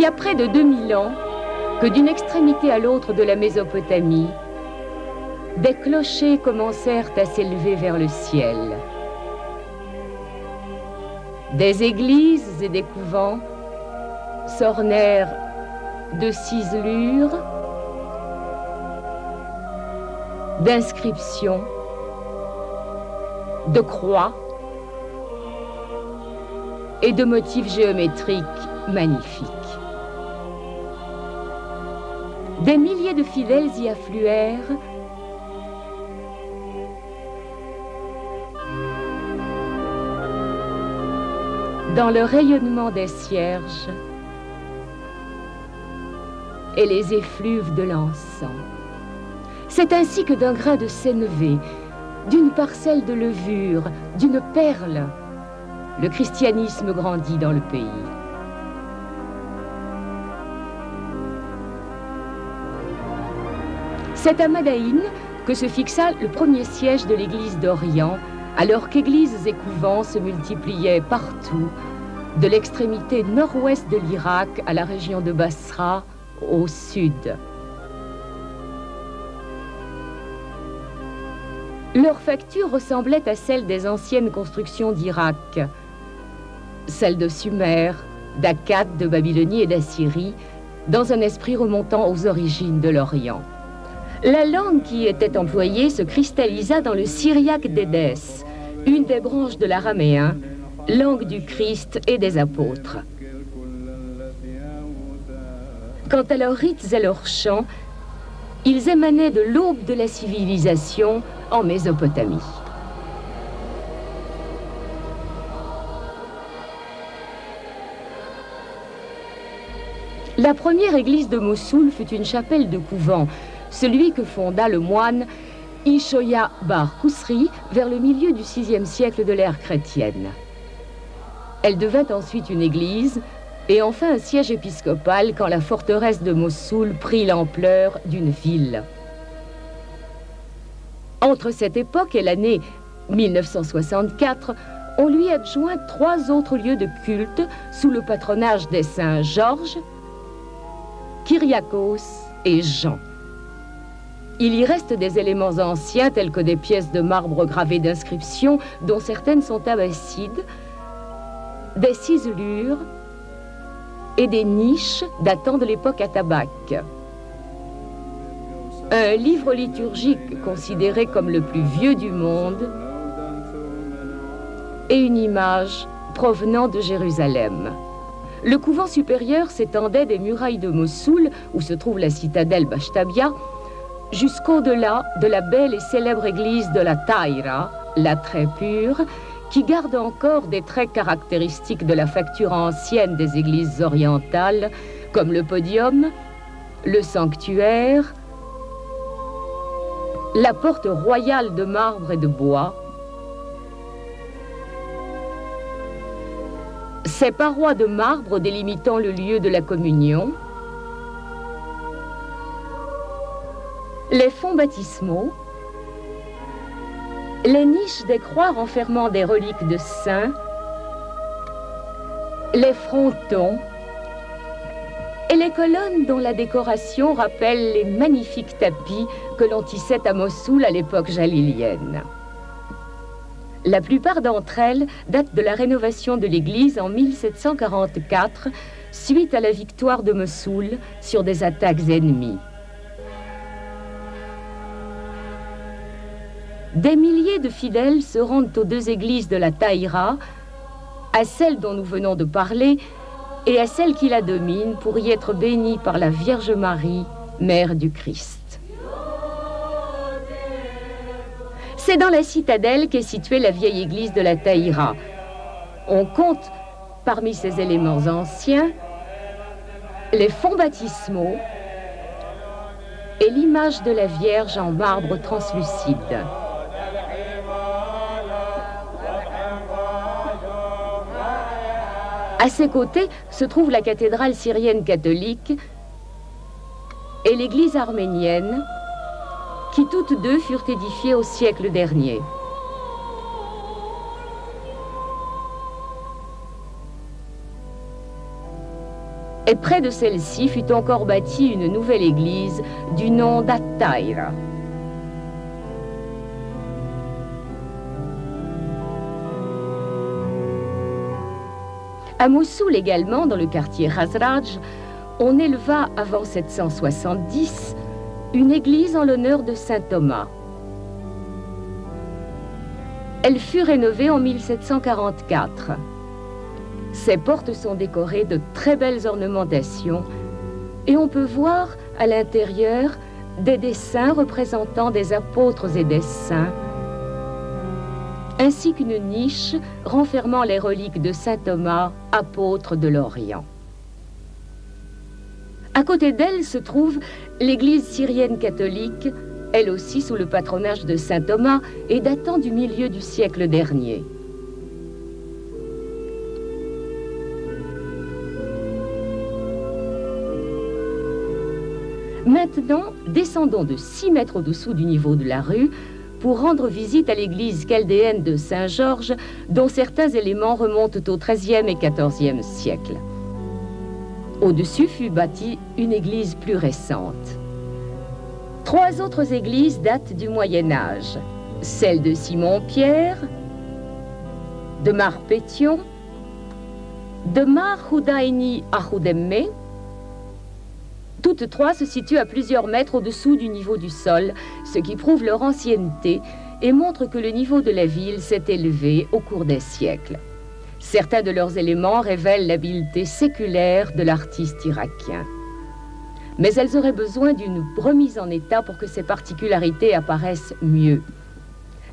y a près de 2000 ans que d'une extrémité à l'autre de la Mésopotamie, des clochers commencèrent à s'élever vers le ciel. Des églises et des couvents s'ornèrent de ciselures, d'inscriptions, de croix et de motifs géométriques magnifiques. Des milliers de fidèles y affluèrent dans le rayonnement des cierges et les effluves de l'encens. C'est ainsi que d'un grain de sénévé, d'une parcelle de levure, d'une perle, le christianisme grandit dans le pays. C'est à Madaïne que se fixa le premier siège de l'Église d'Orient, alors qu'églises et couvents se multipliaient partout, de l'extrémité nord-ouest de l'Irak à la région de Basra, au sud. Leur facture ressemblait à celle des anciennes constructions d'Irak, celles de Sumer, d'Akkad, de Babylonie et d'Assyrie, dans un esprit remontant aux origines de l'Orient. La langue qui y était employée se cristallisa dans le syriaque d'Édesse, une des branches de l'araméen, langue du Christ et des apôtres. Quant à leurs rites et leurs chants, ils émanaient de l'aube de la civilisation en Mésopotamie. La première église de Mossoul fut une chapelle de couvent, celui que fonda le moine Ishoya Bar Kousri vers le milieu du VIe siècle de l'ère chrétienne. Elle devint ensuite une église et enfin un siège épiscopal quand la forteresse de Mossoul prit l'ampleur d'une ville. Entre cette époque et l'année 1964, on lui adjoint 3 autres lieux de culte sous le patronage des saints Georges, Kyriakos et Jean. Il y reste des éléments anciens tels que des pièces de marbre gravées d'inscriptions dont certaines sont abbassides, des ciselures et des niches datant de l'époque atabaque. Un livre liturgique considéré comme le plus vieux du monde et une image provenant de Jérusalem. Le couvent supérieur s'étendait des murailles de Mossoul, où se trouve la citadelle Bashtabia, jusqu'au-delà de la belle et célèbre église de la Taïra, la très pure, qui garde encore des traits caractéristiques de la facture ancienne des églises orientales, comme le podium, le sanctuaire, la porte royale de marbre et de bois, ces parois de marbre délimitant le lieu de la communion, les fonds baptismaux, les niches des croix renfermant des reliques de saints, les frontons et les colonnes dont la décoration rappelle les magnifiques tapis que l'on tissait à Mossoul à l'époque jalilienne. La plupart d'entre elles datent de la rénovation de l'église en 1744, suite à la victoire de Mossoul sur des attaques ennemies. Des milliers de fidèles se rendent aux 2 églises de la Taïra, à celle dont nous venons de parler et à celle qui la domine pour y être bénis par la Vierge Marie, Mère du Christ. C'est dans la citadelle qu'est située la vieille église de la Taïra. On compte parmi ces éléments anciens les fonds baptismaux et l'image de la Vierge en marbre translucide. À ses côtés se trouve la cathédrale syrienne catholique et l'église arménienne, qui toutes deux furent édifiées au siècle dernier. Et près de celle-ci fut encore bâtie une nouvelle église du nom d'Attaïra. À Mossoul également, dans le quartier Khazraj, on éleva avant 770 une église en l'honneur de saint Thomas. Elle fut rénovée en 1744. Ses portes sont décorées de très belles ornementations et on peut voir à l'intérieur des dessins représentant des apôtres et des saints, ainsi qu'une niche renfermant les reliques de saint Thomas, apôtre de l'Orient. À côté d'elle se trouve l'église syrienne catholique, elle aussi sous le patronage de saint Thomas et datant du milieu du siècle dernier. Maintenant, descendons de 6 mètres au-dessous du niveau de la rue pour rendre visite à l'église chaldéenne de Saint-Georges, dont certains éléments remontent au XIIIe et XIVe siècle. Au-dessus fut bâtie une église plus récente. 3 autres églises datent du Moyen-Âge, celle de Simon-Pierre, de Marpétion, de Mar Houdaini à Houdemme. Toutes 3 se situent à plusieurs mètres au-dessous du niveau du sol, ce qui prouve leur ancienneté et montre que le niveau de la ville s'est élevé au cours des siècles. Certains de leurs éléments révèlent l'habileté séculaire de l'artiste irakien. Mais elles auraient besoin d'une remise en état pour que ces particularités apparaissent mieux.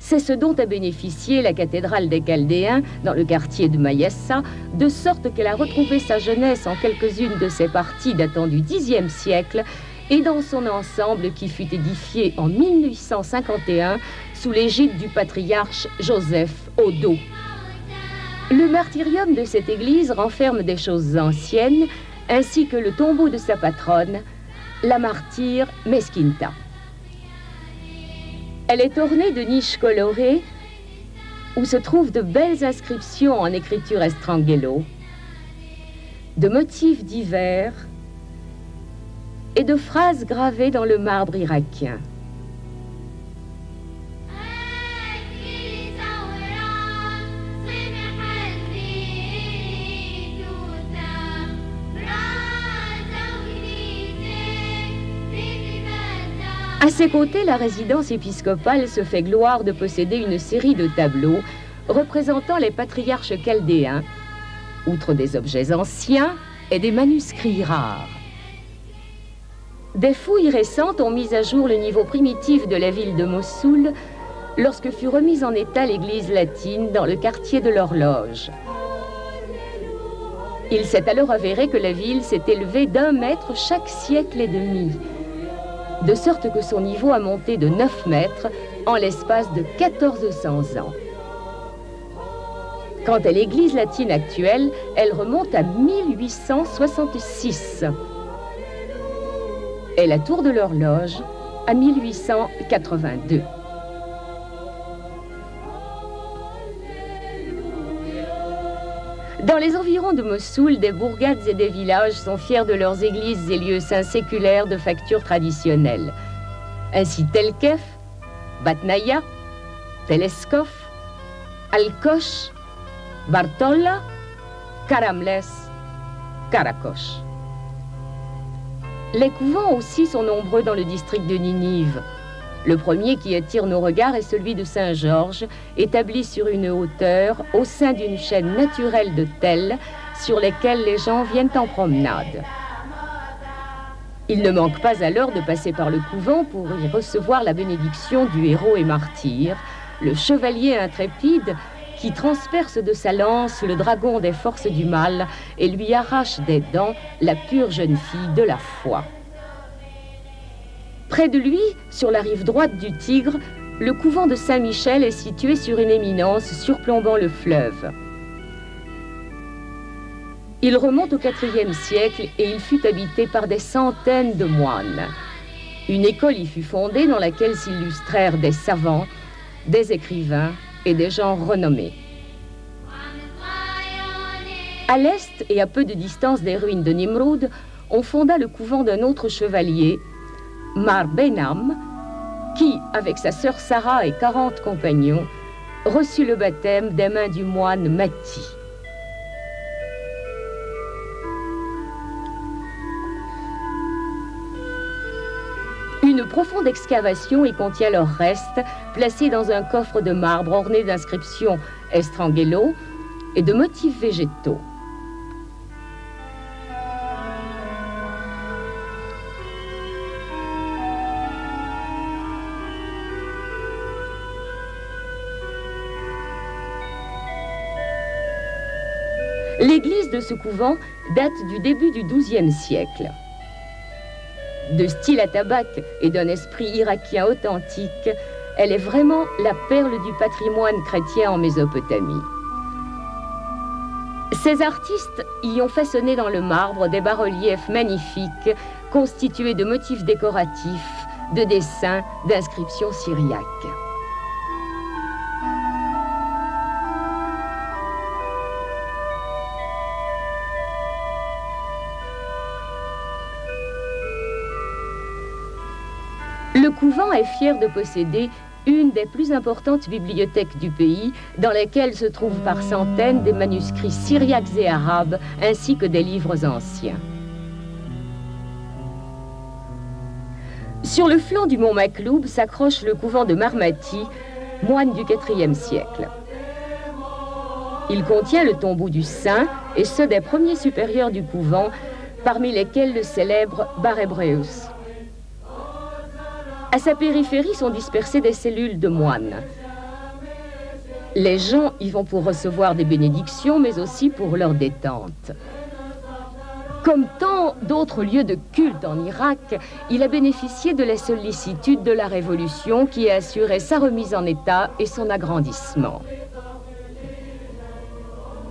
C'est ce dont a bénéficié la cathédrale des Chaldéens dans le quartier de Mayessa, de sorte qu'elle a retrouvé sa jeunesse en quelques-unes de ses parties datant du Xe siècle et dans son ensemble qui fut édifié en 1851 sous l'égide du patriarche Joseph Odo. Le martyrium de cette église renferme des choses anciennes ainsi que le tombeau de sa patronne, la martyre Mesquinta. Elle est ornée de niches colorées où se trouvent de belles inscriptions en écriture estrangelo, de motifs divers et de phrases gravées dans le marbre irakien. À ses côtés, la résidence épiscopale se fait gloire de posséder une série de tableaux représentant les patriarches chaldéens, outre des objets anciens et des manuscrits rares. Des fouilles récentes ont mis à jour le niveau primitif de la ville de Mossoul lorsque fut remise en état l'église latine dans le quartier de l'Horloge. Il s'est alors avéré que la ville s'est élevée d'1 mètre chaque siècle et demi, de sorte que son niveau a monté de 9 mètres en l'espace de 1400 ans. Quant à l'église latine actuelle, elle remonte à 1866 et la tour de l'horloge à 1882. Dans les environs de Mossoul, des bourgades et des villages sont fiers de leurs églises et lieux saints séculaires de facture traditionnelle. Ainsi Telkef, Batnaya, Teleskov, Alkosh, Bartolla, Karamles, Karakosh. Les couvents aussi sont nombreux dans le district de Ninive. Le premier qui attire nos regards est celui de Saint-Georges, établi sur une hauteur au sein d'une chaîne naturelle de tels sur lesquels les gens viennent en promenade. Il ne manque pas alors de passer par le couvent pour y recevoir la bénédiction du héros et martyr, le chevalier intrépide qui transperce de sa lance le dragon des forces du mal et lui arrache des dents la pure jeune fille de la foi. Près de lui, sur la rive droite du Tigre, le couvent de Saint-Michel est situé sur une éminence surplombant le fleuve. Il remonte au IVe siècle et il fut habité par des centaines de moines. Une école y fut fondée dans laquelle s'illustrèrent des savants, des écrivains et des gens renommés. À l'est et à peu de distance des ruines de Nimrud, on fonda le couvent d'un autre chevalier, Mar Benam, qui, avec sa sœur Sarah et 40 compagnons, reçut le baptême des mains du moine Mati. Une profonde excavation y contient leurs restes, placés dans un coffre de marbre orné d'inscriptions estrangelo et de motifs végétaux. L'église de ce couvent date du début du XIIe siècle. De style atabaque et d'un esprit irakien authentique, elle est vraiment la perle du patrimoine chrétien en Mésopotamie. Ces artistes y ont façonné dans le marbre des bas-reliefs magnifiques constitués de motifs décoratifs, de dessins, d'inscriptions syriaques. Le couvent est fier de posséder une des plus importantes bibliothèques du pays, dans laquelle se trouvent par centaines des manuscrits syriaques et arabes, ainsi que des livres anciens. Sur le flanc du mont Makloub s'accroche le couvent de Marmati, moine du IVe siècle. Il contient le tombeau du saint et ceux des premiers supérieurs du couvent, parmi lesquels le célèbre Barébréus. À sa périphérie sont dispersées des cellules de moines. Les gens y vont pour recevoir des bénédictions, mais aussi pour leur détente. Comme tant d'autres lieux de culte en Irak, il a bénéficié de la sollicitude de la Révolution qui a assuré sa remise en état et son agrandissement.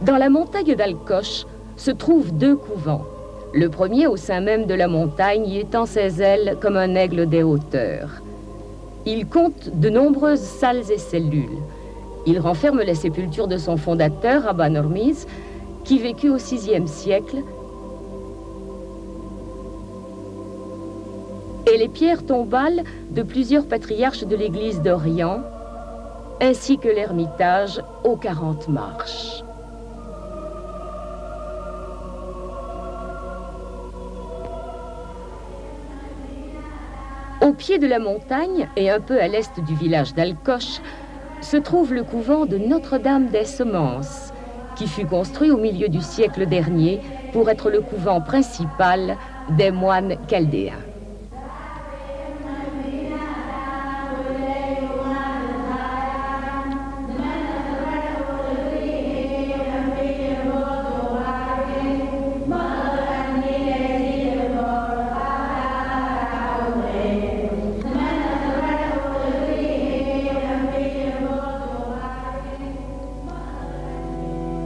Dans la montagne d'Al-Koch se trouvent 2 couvents. Le premier au sein même de la montagne y étend ses ailes comme un aigle des hauteurs. Il compte de nombreuses salles et cellules. Il renferme les sépultures de son fondateur, Abba Hormiz, qui vécut au VIe siècle, et les pierres tombales de plusieurs patriarches de l'Église d'Orient, ainsi que l'ermitage aux 40 marches. Au pied de la montagne et un peu à l'est du village d'Al-Koch se trouve le couvent de Notre-Dame des Semences, qui fut construit au milieu du siècle dernier pour être le couvent principal des moines chaldéens.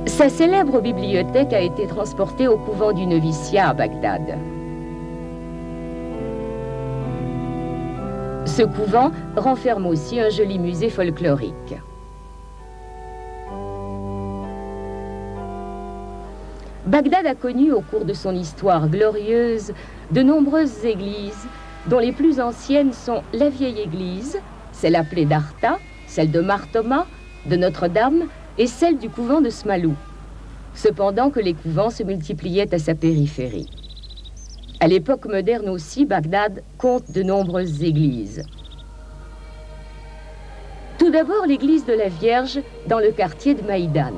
Sa célèbre bibliothèque a été transportée au couvent du noviciat à Bagdad. Ce couvent renferme aussi un joli musée folklorique. Bagdad a connu au cours de son histoire glorieuse de nombreuses églises, dont les plus anciennes sont la vieille église, celle appelée d'Arta, celle de Martoma, de Notre-Dame et celle du couvent de Smalou, cependant que les couvents se multipliaient à sa périphérie. À l'époque moderne aussi, Bagdad compte de nombreuses églises. Tout d'abord, l'église de la Vierge dans le quartier de Maïdan.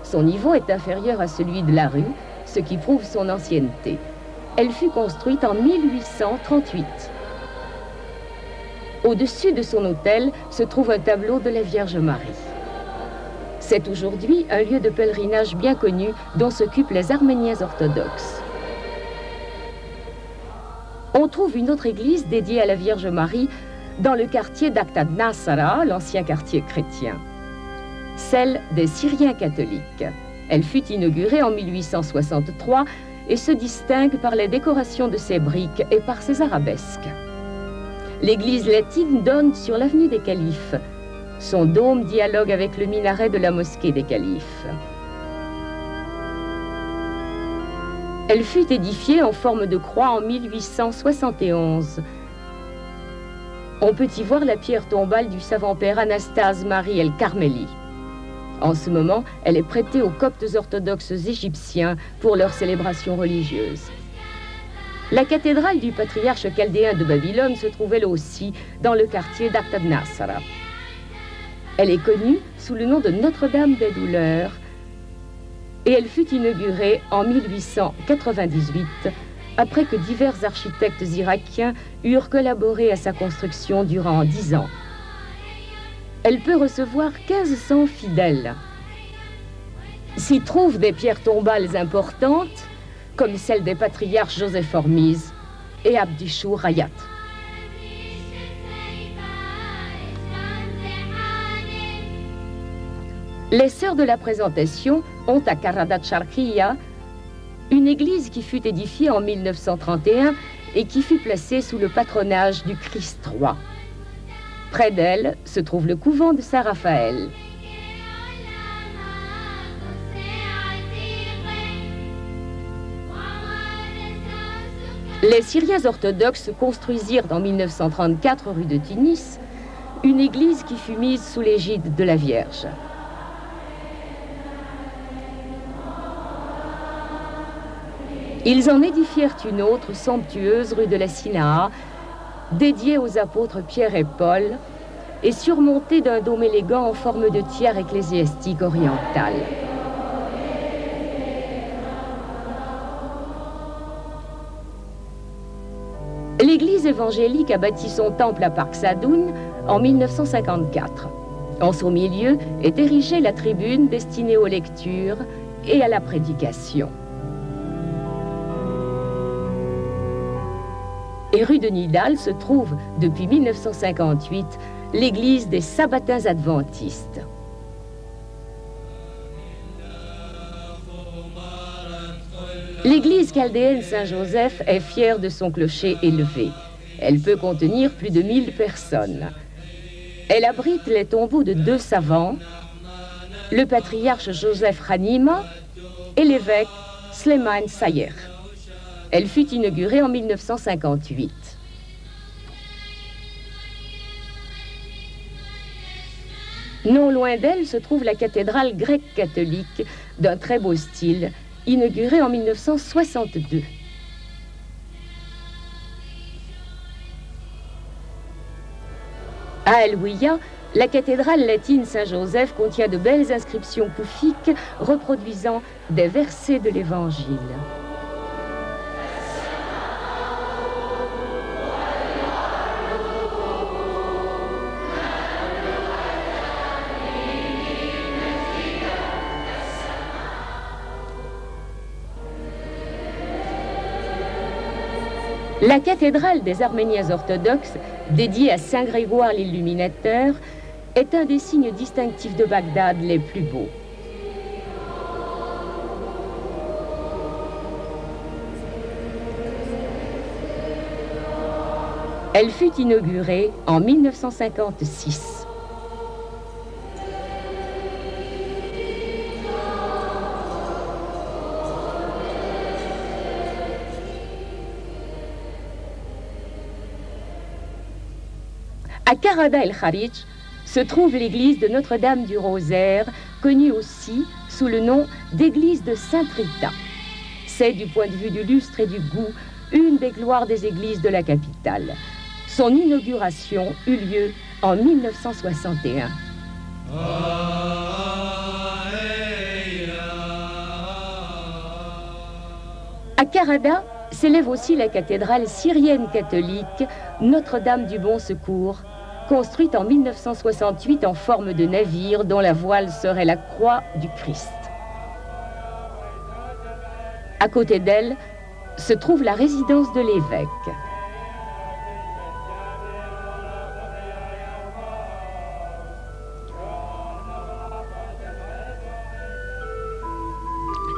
Son niveau est inférieur à celui de la rue, ce qui prouve son ancienneté. Elle fut construite en 1838. Au-dessus de son autel se trouve un tableau de la Vierge Marie. C'est aujourd'hui un lieu de pèlerinage bien connu dont s'occupent les Arméniens orthodoxes. On trouve une autre église dédiée à la Vierge Marie dans le quartier d'Aktad Nassara, l'ancien quartier chrétien, celle des Syriens catholiques. Elle fut inaugurée en 1863 et se distingue par les décorations de ses briques et par ses arabesques. L'église latine donne sur l'avenue des Califes. Son dôme dialogue avec le minaret de la mosquée des Califes. Elle fut édifiée en forme de croix en 1871. On peut y voir la pierre tombale du savant père Anastase Marie El Carmeli. En ce moment, elle est prêtée aux coptes orthodoxes égyptiens pour leurs célébrations religieuses. La cathédrale du patriarche chaldéen de Babylone se trouve elle aussi dans le quartier d'Aqtab Nasra. Elle est connue sous le nom de Notre-Dame des Douleurs et elle fut inaugurée en 1898 après que divers architectes irakiens eurent collaboré à sa construction durant 10 ans. Elle peut recevoir 1500 fidèles. S'y trouvent des pierres tombales importantes, comme celle des patriarches Joseph Hormiz et Abdishur Hayat. Les sœurs de la présentation ont à Karadat Sharqiya une église qui fut édifiée en 1931 et qui fut placée sous le patronage du Christ roi. Près d'elle se trouve le couvent de Saint-Raphaël. Les Syriens orthodoxes construisirent en 1934 rue de Tunis une église qui fut mise sous l'égide de la Vierge. Ils en édifièrent une autre somptueuse rue de la Sinaa, dédiée aux apôtres Pierre et Paul, et surmontée d'un dôme élégant en forme de tiare ecclésiastique orientale. L'Église évangélique a bâti son temple à Park Sadoun en 1954. En son milieu est érigée la tribune destinée aux lectures et à la prédication. Et rue de Nidal se trouve, depuis 1958, l'église des Sabbatins adventistes. L'église chaldéenne Saint-Joseph est fière de son clocher élevé. Elle peut contenir plus de 1000 personnes. Elle abrite les tombeaux de 2 savants, le patriarche Joseph Hanima et l'évêque Sleiman Sayer. Elle fut inaugurée en 1958. Non loin d'elle se trouve la cathédrale grecque catholique d'un très beau style, inaugurée en 1962. À El-Ouia, la cathédrale latine Saint-Joseph contient de belles inscriptions koufiques reproduisant des versets de l'Évangile. La cathédrale des Arméniens orthodoxes, dédiée à Saint Grégoire l'Illuminateur, est un des signes distinctifs de Bagdad les plus beaux. Elle fut inaugurée en 1956. À Karada el-Kharij se trouve l'église de Notre-Dame du Rosaire, connue aussi sous le nom d'église de Sainte Rita. C'est, du point de vue du lustre et du goût, une des gloires des églises de la capitale. Son inauguration eut lieu en 1961. À Karada s'élève aussi la cathédrale syrienne catholique Notre-Dame du Bon Secours, construite en 1968 en forme de navire dont la voile serait la croix du Christ. À côté d'elle se trouve la résidence de l'évêque.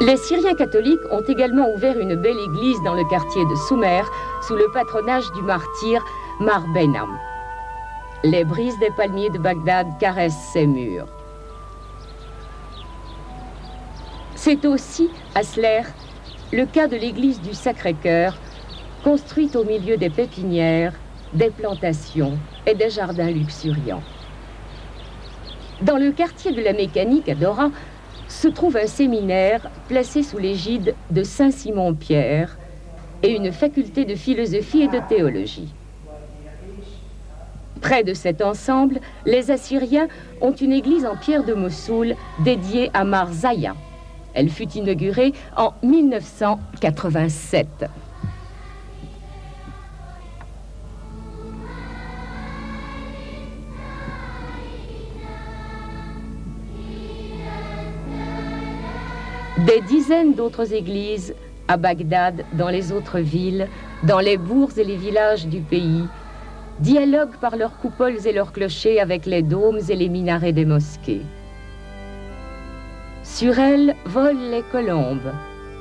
Les Syriens catholiques ont également ouvert une belle église dans le quartier de Soumer, sous le patronage du martyr Mar Benam. Les brises des palmiers de Bagdad caressent ses murs. C'est aussi à Sler le cas de l'église du Sacré-Cœur, construite au milieu des pépinières, des plantations et des jardins luxuriants. Dans le quartier de la Mécanique à Dora se trouve un séminaire placé sous l'égide de Saint-Simon-Pierre et une faculté de philosophie et de théologie. Près de cet ensemble, les Assyriens ont une église en pierre de Mossoul dédiée à Marzaya. Elle fut inaugurée en 1987. Des dizaines d'autres églises à Bagdad, dans les autres villes, dans les bourgs et les villages du pays, dialoguent par leurs coupoles et leurs clochers avec les dômes et les minarets des mosquées. Sur elles volent les colombes,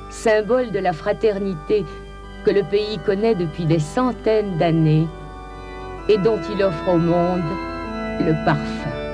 symbole de la fraternité que le pays connaît depuis des centaines d'années et dont il offre au monde le parfum.